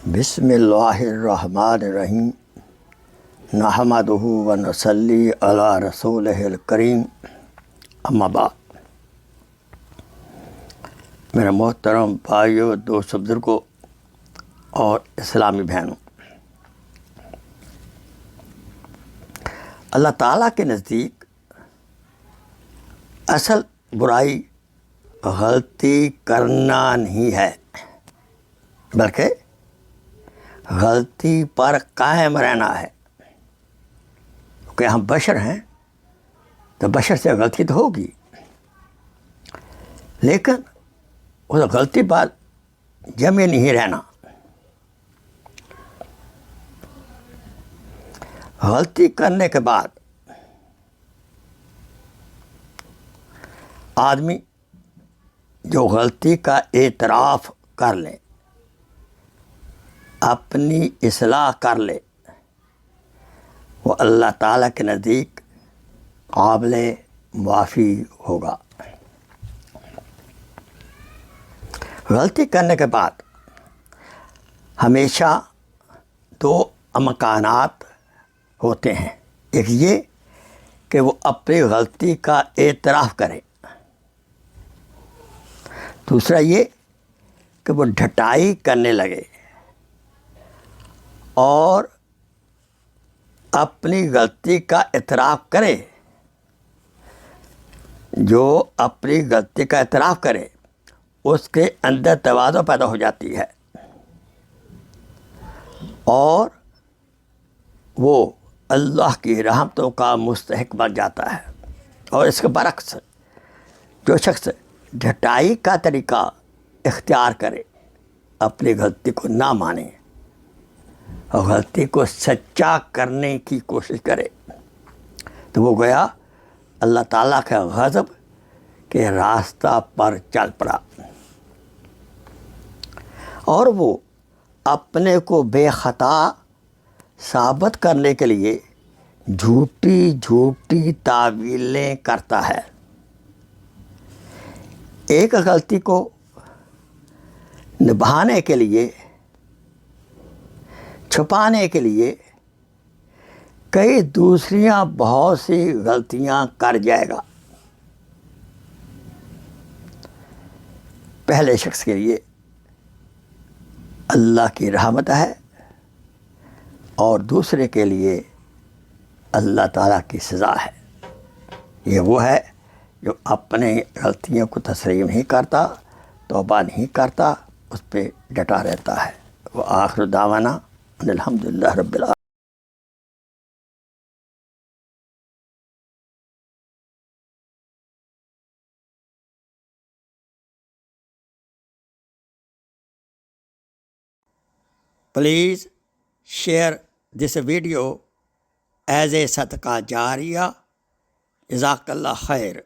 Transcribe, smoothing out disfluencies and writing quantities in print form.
بسم اللہ الرحمن الرحیم نحمدہ و نصلی علی رسولہ الکریم اما بعد۔ میرے محترم بھائیو، دوست بزرگوں اور اسلامی بہنوں، اللہ تعالیٰ کے نزدیک اصل برائی غلطی کرنا نہیں ہے، بلکہ غلطی پر قائم رہنا ہے۔ کیونکہ ہم بشر ہیں تو بشر سے غلطی تو ہوگی، لیکن اس غلطی پر جمے نہیں رہنا۔ غلطی کرنے کے بعد آدمی جو غلطی کا اعتراف کر لے، اپنی اصلاح کر لے، وہ اللہ تعالیٰ کے نزدیک قابل معافی ہوگا۔ غلطی کرنے کے بعد ہمیشہ دو امکانات ہوتے ہیں۔ ایک یہ کہ وہ اپنی غلطی کا اعتراف کرے، دوسرا یہ کہ وہ ڈھٹائی کرنے لگے اور اپنی غلطی کا اعتراف کرے۔ جو اپنی غلطی کا اعتراف کرے اس کے اندر تواضع پیدا ہو جاتی ہے اور وہ اللہ کی رحمتوں کا مستحق بن جاتا ہے۔ اور اس کے برعکس جو شخص ڈھٹائی کا طریقہ اختیار کرے، اپنی غلطی کو نہ مانے اور غلطی کو سچا کرنے کی کوشش کرے، تو وہ گویا اللہ تعالیٰ کے غضب کے راستہ پر چل پڑا، اور وہ اپنے کو بے خطا ثابت کرنے کے لیے جھوٹی تعویلیں کرتا ہے۔ ایک غلطی کو نبھانے کے لیے، چھپانے کے لیے کئی دوسریاں بہت سی غلطیاں کر جائے گا۔ پہلے شخص کے لیے اللہ کی رحمت ہے اور دوسرے کے لیے اللہ تعالیٰ کی سزا ہے۔ یہ وہ ہے جو اپنے غلطیوں کو تسلیم نہیں کرتا، توبہ نہیں کرتا، اس پہ ڈٹا رہتا ہے۔ وہ آخر دعوانا الحمدللہ رب العالمین۔ Please share this video as a صدقہ جاریہ۔ جزاک اللہ خیر۔